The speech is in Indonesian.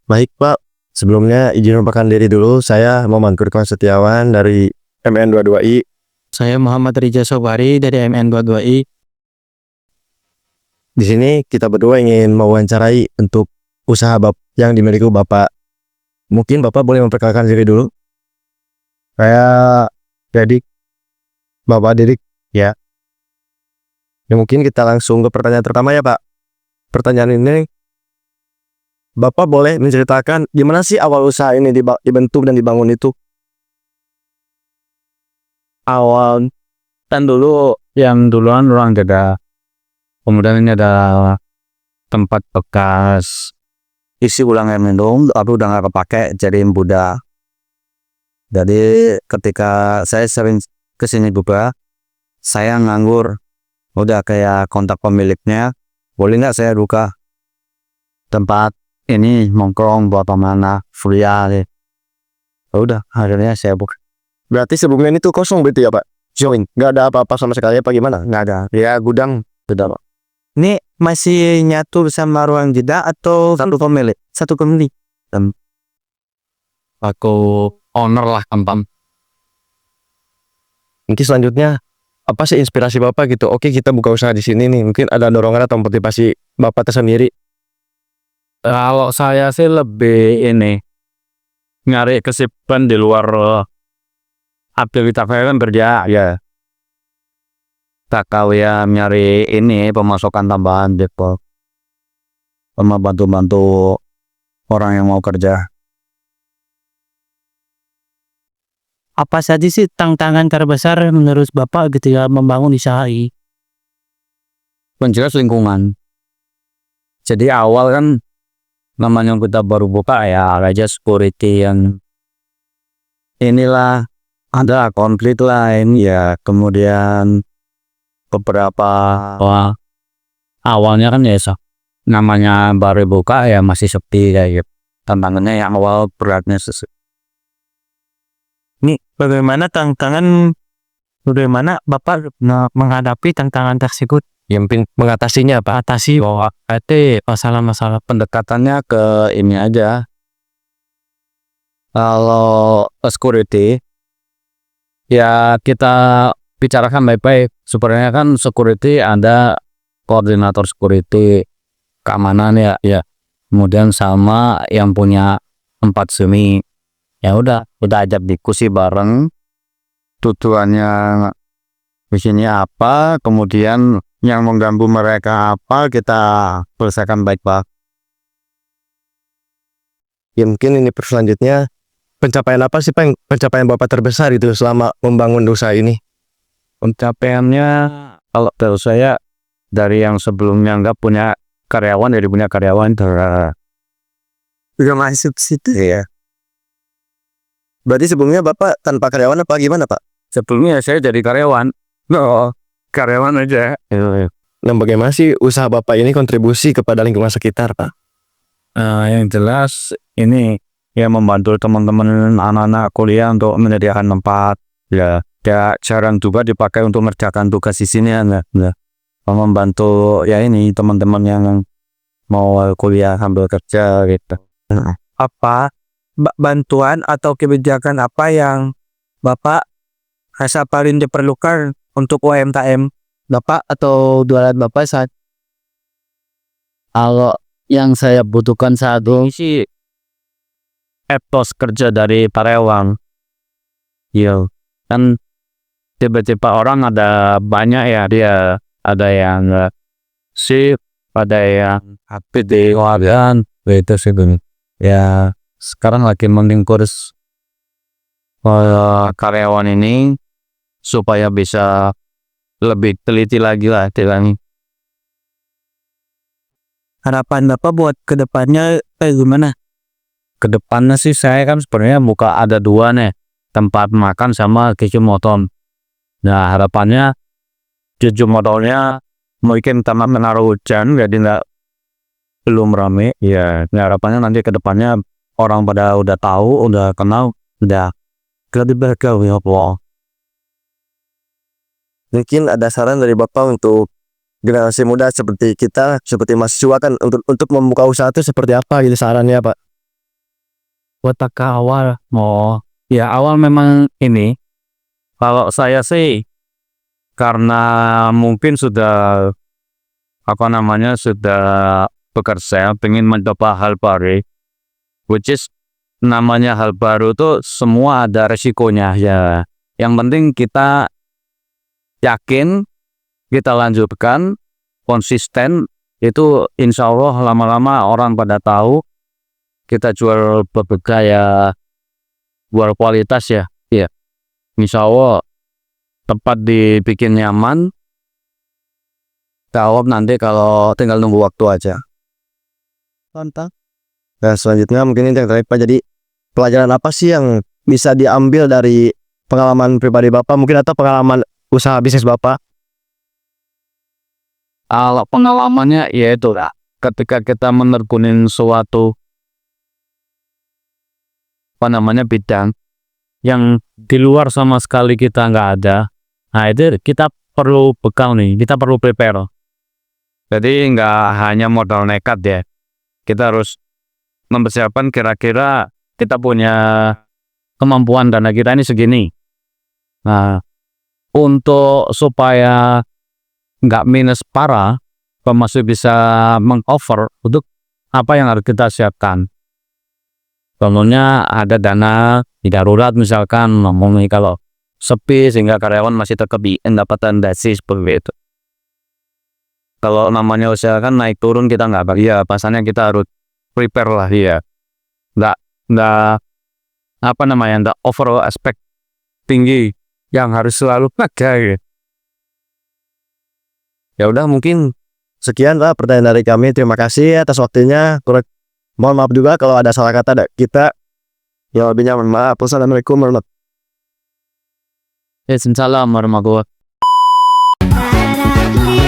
Baik Pak, sebelumnya izin memperkenalkan diri dulu, saya Muhammad Kurniawan Setiawan dari MN22I. Saya Muhammad Rija Sobari dari MN22I. Di sini kita berdua ingin mewawancarai untuk usaha yang dimiliki Bapak. Mungkin Bapak boleh memperkenalkan diri dulu. Saya Dedik, Bapak Dedik, ya. Ya mungkin kita langsung ke pertanyaan pertama ya Pak. Pertanyaan ini, Bapak boleh menceritakan gimana sih awal usaha ini dibentuk dan dibangun itu? Awal kan dulu yang duluan orang ada, kemudian ini ada tempat bekas isi ulang air minum, tapi udah nggak kepake jadiin budak. Jadi ketika saya sering kesini juga, saya nganggur, udah kayak kontak pemiliknya, boleh nggak saya buka tempat ini nongkrong buat mana kuliah deh. Udah akhirnya saya buka. Berarti sebelumnya ini tuh kosong berarti ya Pak? Join, nggak ada apa-apa sama sekali apa gimana? Nggak ada. Ya gudang, sudah Pak. Ini masih nyatu sama ruang jeda atau satu pemilik? Satu pemilik. Aku owner lah kampam. Mungkin selanjutnya apa sih inspirasi Bapak gitu? Oke, kita buka usaha di sini nih. Mungkin ada dorongan atau motivasi Bapak tersendiri. Kalau saya sih lebih ini nyari kesibukan di luar aktivitas saya kan kerja ya. Tak kalian nyari ini pemasukan tambahan gitu, sama bantu-bantu orang yang mau kerja. Apa saja sih tantangan terbesar menurut Bapak ketika membangun usaha ini? Menjelas lingkungan. Jadi awal kan namanya kita baru buka ya, aja security yang inilah ada konflik lain ya, kemudian beberapa awalnya kan ya namanya baru buka ya masih sepi kayak gitu. Tantangannya yang awal beratnya ini bagaimana Bapak menghadapi tantangan tersebut? Yang mengatasinya Pak? Atasi masalah-masalah Pendekatannya ke ini aja. Kalau security ya kita bicarakan baik-baik. Sebenarnya kan security ada koordinator security keamanan ya. Kemudian sama yang punya tempat semi. Ya udah ajak diskusi bareng. Tujuannya di sini apa, kemudian yang mengganggu mereka apa, kita selesaikan baik-baik. Ya mungkin ini selanjutnya, pencapaian apa sih Pak, pencapaian Bapak terbesar itu selama membangun usaha ini? Pencapaiannya kalau dari saya, dari yang sebelumnya nggak punya karyawan jadi punya karyawan Udah masuk situ ya. Berarti sebelumnya Bapak tanpa karyawan apa gimana Pak? Sebelumnya saya jadi karyawan. Karyawan aja. Nah, bagaimana sih usaha Bapak ini kontribusi kepada lingkungan sekitar Pak? Yang jelas ini ya membantu teman-teman anak-anak kuliah untuk menyediakan tempat ya jarang juga dipakai untuk mengerjakan tugas di sini ya. Membantu ya ini teman-teman yang mau kuliah sambil kerja gitu. Apa bantuan atau kebijakan apa yang Bapak rasa paling diperlukan untuk UMKM Bapak atau jualan Bapak saat? Kalau yang saya butuhkan saat ini sih etos kerja dari karyawan. Iya, kan tiba-tiba orang ada banyak ya, dia ada yang shift, ada yang APD wajan, itu sih ya. Sekarang lagi mengurus karyawan ini supaya bisa lebih teliti lagi lah ini. Harapan Bapak buat kedepannya gimana? Kedepannya sih saya kan sebenarnya buka ada dua nih, tempat makan sama cuci motor. Nah harapannya cuci motornya mungkin karena menaruh hujan jadi belum rame ya. Harapannya nanti kedepannya orang pada udah tahu, udah kenal, udah lebih bergaul ya Allah. Mungkin ada saran dari Bapak untuk generasi muda seperti kita, seperti mahasiswa kan untuk membuka usaha itu seperti apa gitu sarannya Pak? Petaka awal. Oh, ya awal memang ini. Kalau saya sih karena mungkin sudah sudah bekerja, pengen mencoba hal baru, which is namanya hal baru tuh semua ada resikonya ya. Yang penting kita yakin, kita lanjutkan, konsisten, itu insya Allah lama-lama orang pada tahu kita jual bergaya, jual kualitas ya. Iya. Insya Allah tempat dibikin nyaman. Jawab nanti kalau tinggal nunggu waktu aja. Mantap. Nah, selanjutnya mungkin ini yang terakhir Pak. Jadi pelajaran apa sih yang bisa diambil dari pengalaman pribadi Bapak mungkin atau pengalaman usaha bisnis Bapak? Kalau pengalamannya ya itu lah. Ketika kita menergunin suatu bidang yang di luar sama sekali kita nggak ada, nah itu kita perlu bekal nih, kita perlu prepare. Jadi nggak hanya modal nekat ya, kita harus mempersiapkan kira-kira kita punya kemampuan dana kita ini segini. Nah, untuk supaya nggak minus parah, masih bisa meng-cover untuk apa yang harus kita siapkan. Contohnya ada dana darurat misalkan, ngomongnya kalau sepi sehingga karyawan masih tetap pendapatan dasi seperti itu. Kalau namanya usaha kan naik turun kita nggak ya, pasalnya kita harus prepare lah ya. Nggak overall aspek tinggi yang harus selalu ada ya. Ya udah mungkin sekian lah pertanyaan dari kami. Terima kasih atas waktunya. Mohon maaf juga kalau ada salah kata dari kita. Ya lebihnya mohon maaf. Wassalamualaikum warahmatullahi wabarakatuh. Waalaikumsalam warahmatullahi wabarakatuh.